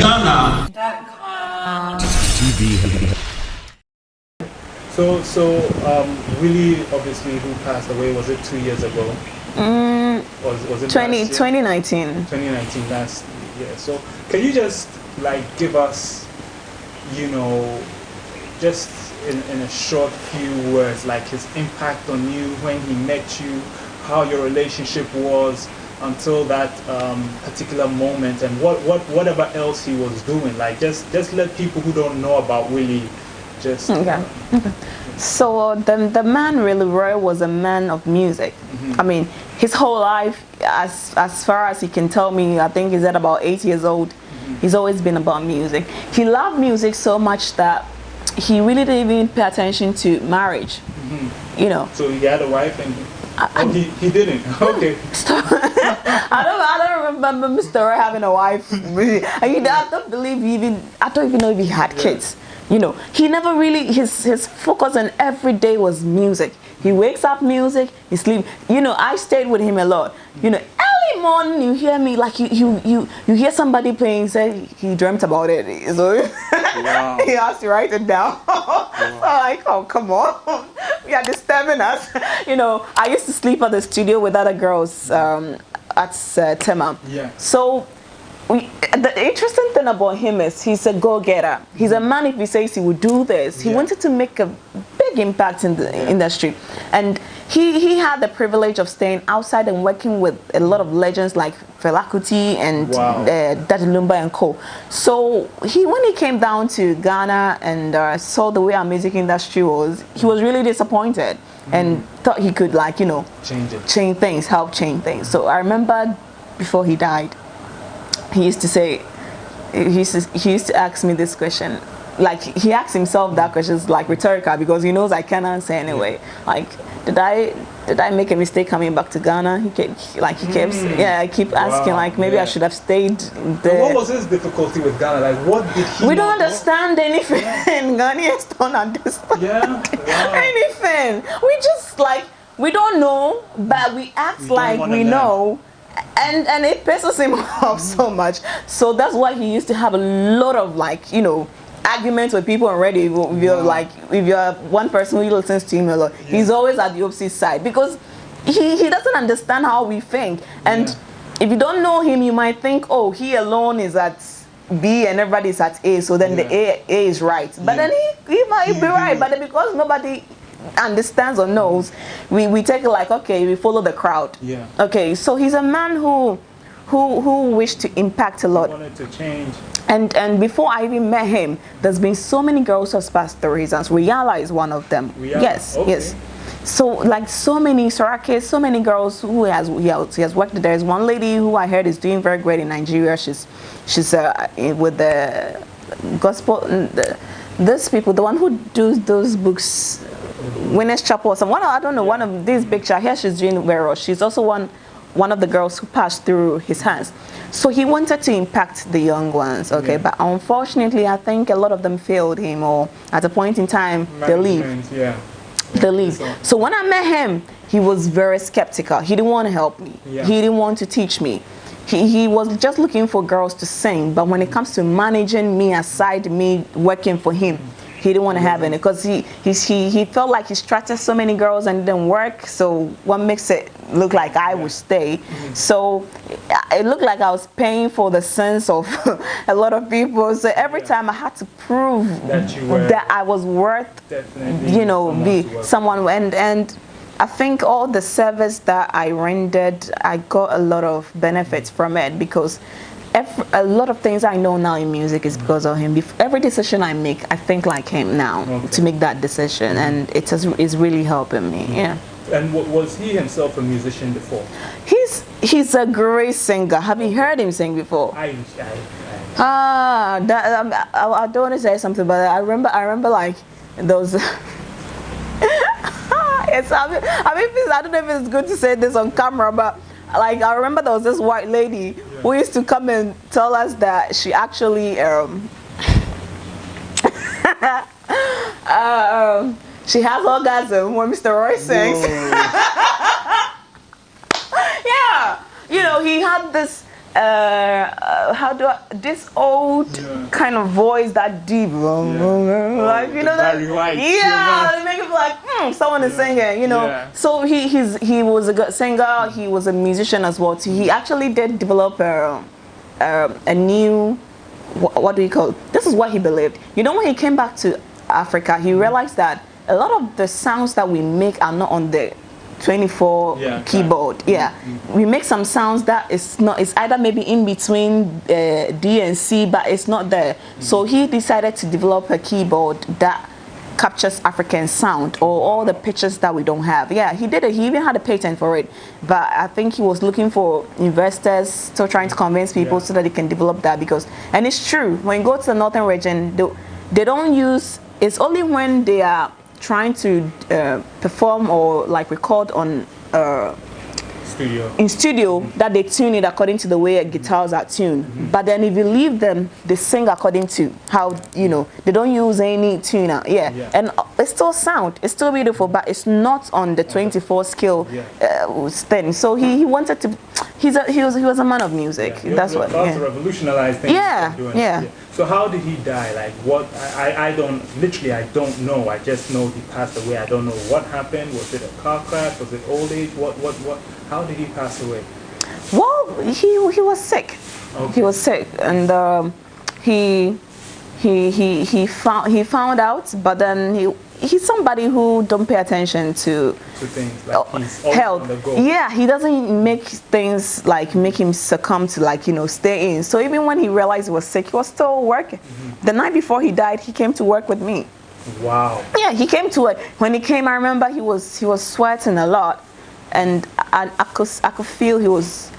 FashionGHANA.com. So, Willy, obviously, who passed away, was it 2 years ago? Was it 2019? 2019, last year. So, can you just like give us, you know, just in a short few words, like his impact on you when he met you, how your relationship was until that particular moment, and whatever else he was doing. Like just let people who don't know about Willy just. Okay. So the man really Roy was a man of music. I mean, his whole life, as far as he can tell me, I think he's at about 8 years old. He's always been about music. He loved music so much that he really didn't even pay attention to marriage. You know. So he had a wife and he didn't. Okay. I don't remember Mr. Roy having a wife. I don't believe I don't even know if he had kids. You know, he never really, his focus on every day was music. He wakes up music, he sleeps. You know, I stayed with him a lot. You know, early morning you hear me, like you hear somebody playing, say he dreamt about it. So wow. He has to write it down. So I'm like, oh, come on. You are disturbing us. You know, I used to sleep at the studio with other girls at Tema. Yeah. So the interesting thing about him is he's a go-getter. He's a man, if he says he would do this, he wanted to make a big impact in the industry. And he had the privilege of staying outside and working with a lot of legends like Fela Kuti and Daddy Lumba and co. So when he came down to Ghana and saw the way our music industry was, he was really disappointed and thought he could, like, you know, change things, help change things. So I remember before he died, he used to say, he used to ask me this question. Like, he asked himself that question, it's like rhetorical, because he knows I can't answer anyway. Like, did I make a mistake coming back to Ghana? He kept I keep asking, like, maybe I should have stayed there. So what was his difficulty with Ghana? Like, what did he We don't understand anything. Ghanaians don't understand anything. We just, like, we don't know, but we act like we know. And it pisses him off so much. So that's why he used to have a lot of, like, you know, arguments with people already. If you're like, if you're one person who listens to him a lot, he's always at the opposite side, because he doesn't understand how we think. And if you don't know him, you might think, oh, he alone is at B and everybody's at A, so then the A is right. But then he might be right, but then because nobody understands or knows, we take it like, okay, we follow the crowd. Okay, so he's a man who wished to impact a lot. He wanted to change. And before I even met him, there's been so many girls who have passed through his hands. Rihanna is one of them. Yes. So like so many Sorake, so many girls who he has worked. There's one lady who I heard is doing very great in Nigeria. She's with the gospel. These people, the one who does those books, Winners Chapel or someone, I don't know, one of these big church. Here she's doing very well. She's also one of the girls who passed through his hands. So he wanted to impact the young ones, okay, but unfortunately I think a lot of them failed him, or at a point in time they leave. They leave. So when I met him, he was very skeptical. He didn't want to help me. He didn't want to teach me. He was just looking for girls to sing, but when it comes to managing me aside me working for him, he didn't want to have any, because he felt like he attracted so many girls and it didn't work. So what makes it look like I would stay? So it looked like I was paying for the sins of a lot of people. So every time I had to prove that I was worth, you know, be someone. And I think all the service that I rendered, I got a lot of benefits from it, because a lot of things I know now in music is because of him. Every decision I make, I think like him now to make that decision, and it's really helping me. Yeah. And was he himself a musician before? He's a great singer. Have you heard him sing before? I don't want to say something, but I remember like those. I don't know if it's good to say this on camera, but like I remember there was this white lady who used to come and tell us that she actually she has orgasm when Mr. Roy sings. Yeah, you know, he had this this old kind of voice, that deep, like you know that, they make it like someone is singing, you know. Yeah. So he was a good singer. He was a musician as well too. He actually did develop a new, what do you call it? This is what he believed. You know, when he came back to Africa, he realized that a lot of the sounds that we make are not on the 24 keyboard. We make some sounds that is not, it's either maybe in between D and C, but it's not there. So he decided to develop a keyboard that captures African sound, or all the pitches that we don't have. He did it. He even had a patent for it, but I think he was looking for investors, still trying to convince people so that they can develop that. Because, and it's true, when you go to the northern region, they don't use, it's only when they are trying to perform or like record on studio that they tune it according to the way guitars are tuned. But then if you leave them, they sing according to how, you know, they don't use any tuner. And it's still sound, it's still beautiful, but it's not on the 24 scale thing. So he wanted to, he was a man of music. That's what. To revolutionize things. So how did he die? Like what? I don't know. I just know he passed away. I don't know what happened. Was it a car crash? Was it old age? What? How did he pass away? Well, he was sick. He was sick, and he found out. But then he's somebody who don't pay attention to things like he's health. on the go. He doesn't make things like make him succumb to, like, you know, stay in. So even when he realized he was sick, he was still working. The night before he died, he came to work with me. Wow. Yeah, he came to it. When he came, I remember he was sweating a lot, and I could feel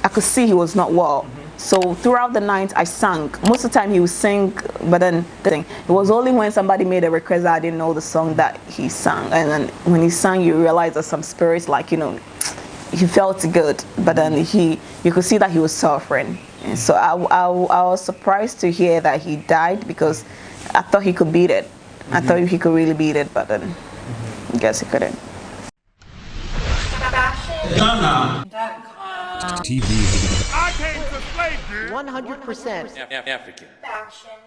I could see he was not well. So throughout the night, I sang. Most of the time he would sing, but then it was only when somebody made a request that I didn't know the song that he sang. And then when he sang, you realize that some spirits, like, you know, he felt good, but then you could see that he was suffering. And so I was surprised to hear that he died, because I thought he could beat it. I thought he could really beat it, but then I guess he couldn't. FashionGHANA.com. TV. I came to slavery 100% African. Fashion.